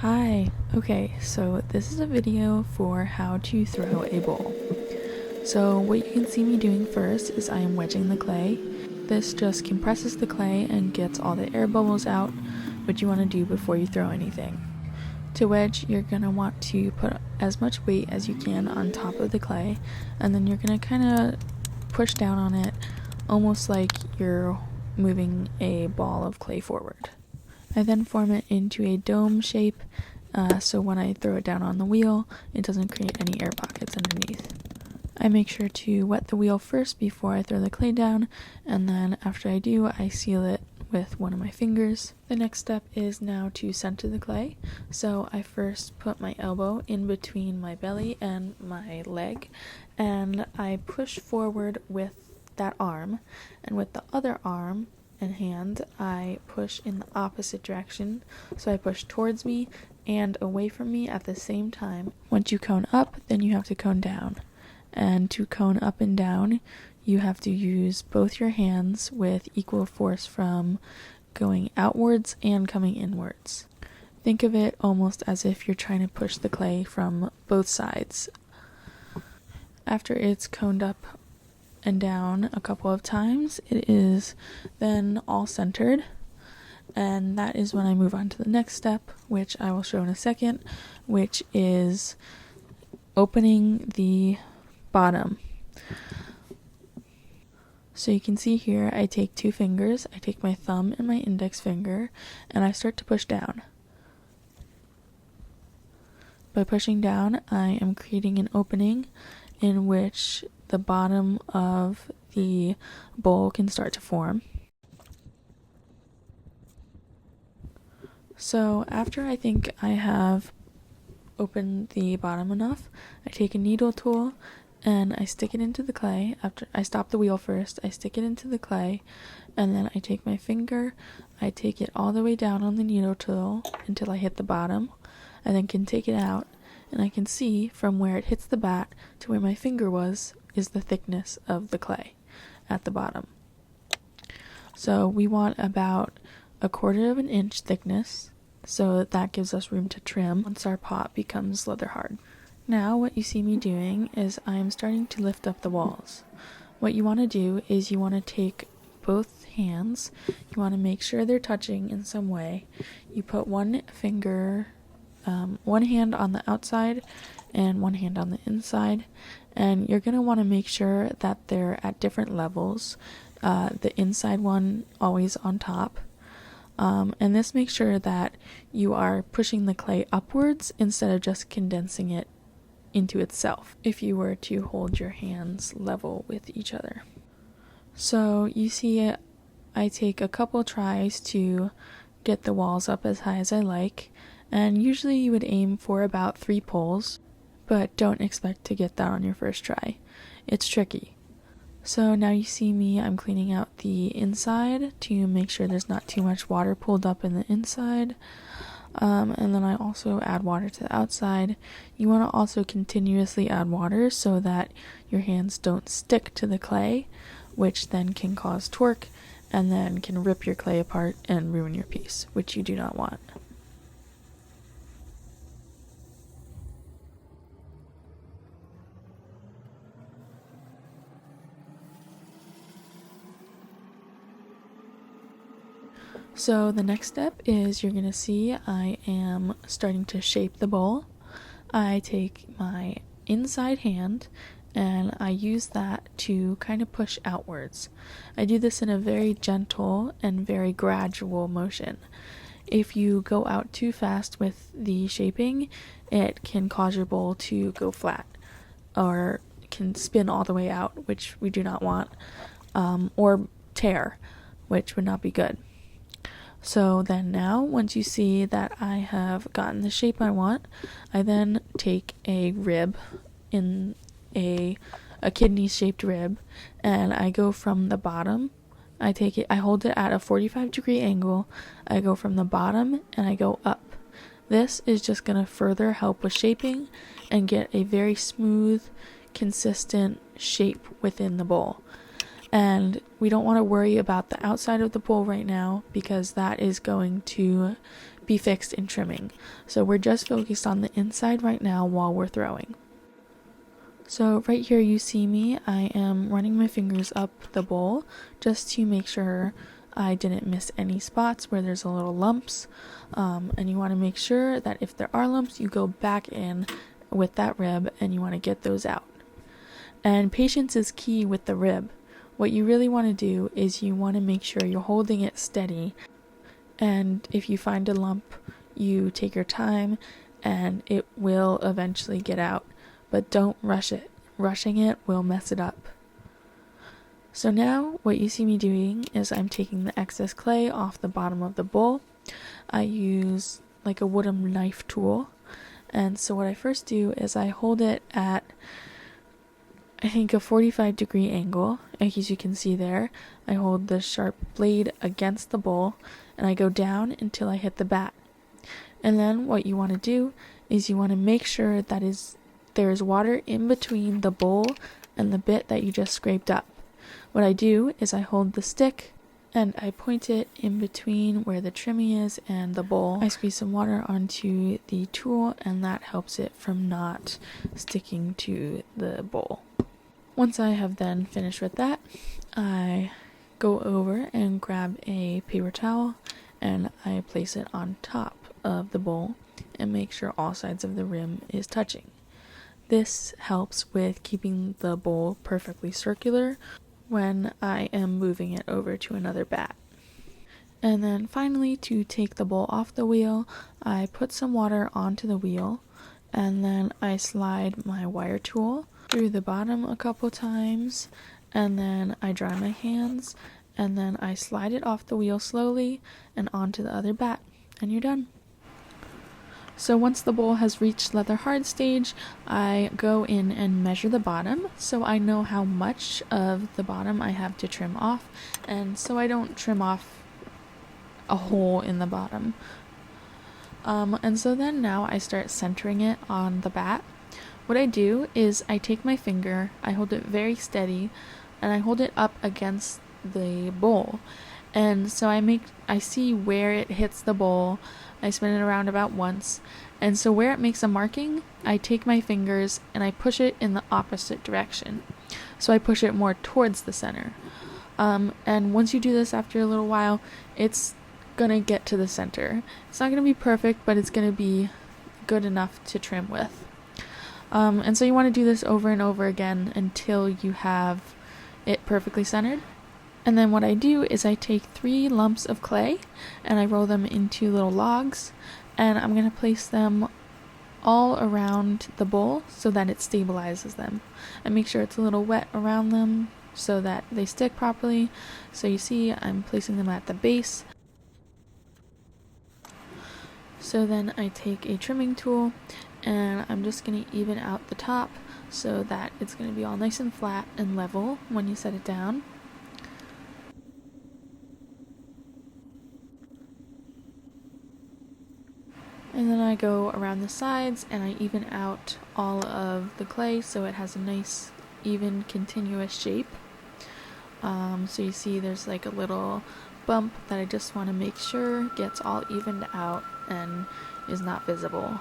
Hi. Okay, so this is a video for how to throw a bowl. So what you can see me doing first is I am wedging the clay. This just compresses the clay and gets all the air bubbles out, which you want to do before you throw anything. To wedge, you're going to want to put as much weight as you can on top of the clay, and then you're going to kind of push down on it, almost like you're moving a ball of clay forward. I then form it into a dome shape, so when I throw it down on the wheel, it doesn't create any air pockets underneath. I make sure to wet the wheel first before I throw the clay down, and then after I do, I seal it with one of my fingers. The next step is now to center the clay. So I first put my elbow in between my belly and my leg, and I push forward with that arm, and with the other arm and hand, I push in the opposite direction. So I push towards me and away from me at the same time. Once you cone up, then you have to cone down. And to cone up and down, you have to use both your hands with equal force from going outwards and coming inwards. Think of it almost as if you're trying to push the clay from both sides. After it's coned up and down a couple of times, it is then all centered, and that is when I move on to the next step, which I will show in a second, which is opening the bottom. So you can see here I take two fingers, I take my thumb and my index finger, and I start to push down. By pushing down, I am creating an opening in which the bottom of the bowl can start to form. So after I think I have opened the bottom enough, I take a needle tool and I stick it into the clay. After I stop the wheel first, I stick it into the clay, and then I take my finger, I take it all the way down on the needle tool until I hit the bottom. I then can take it out, and I can see from where it hits the bat to where my finger was is the thickness of the clay at the bottom. So we want about 1/4 of an inch thickness, so that gives us room to trim once our pot becomes leather hard. Now what you see me doing is I'm starting to lift up the walls. What you want to do is you want to take both hands, you want to make sure they're touching in some way. You put one hand on the outside and one hand on the inside, and you're going to want to make sure that they're at different levels. The inside one always on top. And this makes sure that you are pushing the clay upwards instead of just condensing it into itself if you were to hold your hands level with each other. So you see I take a couple tries to get the walls up as high as I like, and usually you would aim for about 3 pulls, but don't expect to get that on your first try. It's tricky. So now you see me, I'm cleaning out the inside to make sure there's not too much water pulled up in the inside. And then I also add water to the outside. You want to also continuously add water so that your hands don't stick to the clay, which then can cause torque and then can rip your clay apart and ruin your piece, which you do not want. So the next step is you're going to see I am starting to shape the bowl. I take my inside hand and I use that to kind of push outwards. I do this in a very gentle and very gradual motion. If you go out too fast with the shaping, it can cause your bowl to go flat or can spin all the way out, which we do not want, or tear, which would not be good. So then now, once you see that I have gotten the shape I want, I then take a rib, in a kidney-shaped rib, and I go from the bottom. I hold it at a 45-degree angle. I go from the bottom and I go up. This is just going to further help with shaping and get a very smooth, consistent shape within the bowl. And we don't want to worry about the outside of the bowl right now because that is going to be fixed in trimming. So we're just focused on the inside right now while we're throwing. So right here you see me, I am running my fingers up the bowl just to make sure I didn't miss any spots where there's a little lumps. And you want to make sure that if there are lumps, you go back in with that rib and you want to get those out. And patience is key with the rib. What you really want to do is you want to make sure you're holding it steady, and if you find a lump, you take your time and it will eventually get out, but don't rush it. Rushing it will mess it up. So now what you see me doing is I'm taking the excess clay off the bottom of the bowl. I use like a wooden knife tool, and so what I first do is I hold it at I think a 45-degree angle, as you can see there. I hold the sharp blade against the bowl and I go down until I hit the bat. And then what you want to do is you want to make sure that there is water in between the bowl and the bit that you just scraped up. What I do is I hold the stick and I point it in between where the trimming is and the bowl. I squeeze some water onto the tool and that helps it from not sticking to the bowl. Once I have then finished with that, I go over and grab a paper towel and I place it on top of the bowl and make sure all sides of the rim is touching. This helps with keeping the bowl perfectly circular when I am moving it over to another bat. And then finally, to take the bowl off the wheel, I put some water onto the wheel and then I slide my wire tool through the bottom a couple times, and then I dry my hands, and then I slide it off the wheel slowly and onto the other bat, and you're done. So once the bowl has reached leather hard stage, I go in and measure the bottom so I know how much of the bottom I have to trim off, and so I don't trim off a hole in the bottom. And so then now I start centering it on the bat. What I do is I take my finger, I hold it very steady, and I hold it up against the bowl. And so I see where it hits the bowl. I spin it around about once. And so where it makes a marking, I take my fingers and I push it in the opposite direction. So I push it more towards the center. And once you do this after a little while, it's gonna get to the center. It's not gonna be perfect, but it's gonna be good enough to trim with. And so you want to do this over and over again until you have it perfectly centered. And then what I do is I take 3 lumps of clay and I roll them into little logs, and I'm going to place them all around the bowl so that it stabilizes them. And make sure it's a little wet around them so that they stick properly. So you see I'm placing them at the base. So then I take a trimming tool and I'm just going to even out the top so that it's going to be all nice and flat and level when you set it down. And then I go around the sides and I even out all of the clay so it has a nice even continuous shape. So you see there's like a little bump that I just want to make sure gets all evened out and is not visible.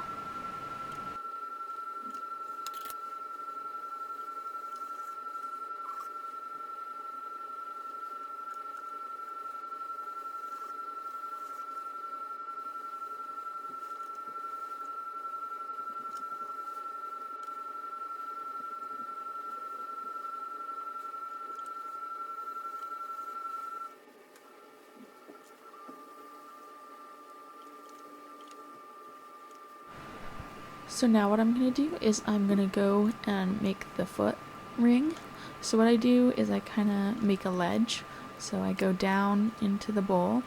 So now what I'm going to do is I'm going to go and make the foot ring. So what I do is I kind of make a ledge. So I go down into the bowl.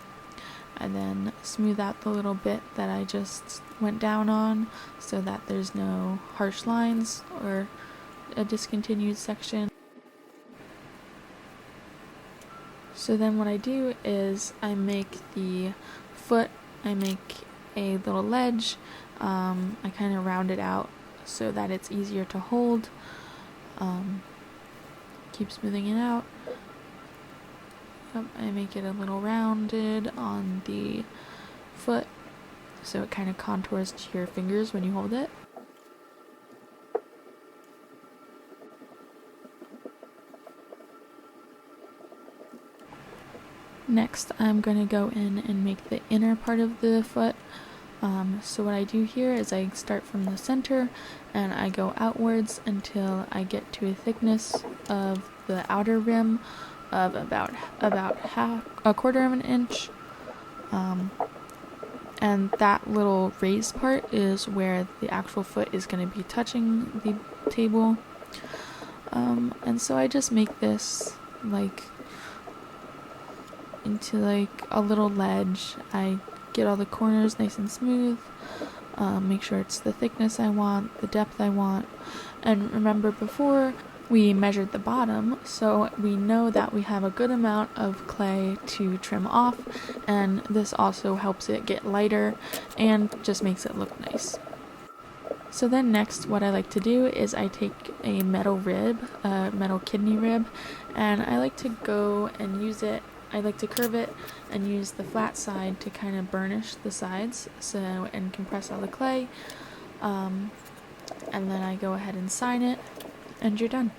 I then smooth out the little bit that I just went down on so that there's no harsh lines or a discontinued section. So then what I do is I make the foot, I make a little ledge. I kind of round it out so that it's easier to hold. Keep smoothing it out. Yep, I make it a little rounded on the foot, so it kind of contours to your fingers when you hold it. Next, I'm going to go in and make the inner part of the foot. So what I do here is I start from the center and I go outwards until I get to a thickness of the outer rim of about a quarter of an inch. And that little raised part is where the actual foot is going to be touching the table. And so I just make this like into like a little ledge. I get all the corners nice and smooth, make sure it's the thickness I want, the depth I want, and remember before we measured the bottom, so we know that we have a good amount of clay to trim off, and this also helps it get lighter and just makes it look nice. So then next what I like to do is I take a metal rib, a metal kidney rib, and I like to go and use it. I like to curve it and use the flat side to kind of burnish the sides and compress all the clay. And then I go ahead and sign it, and you're done.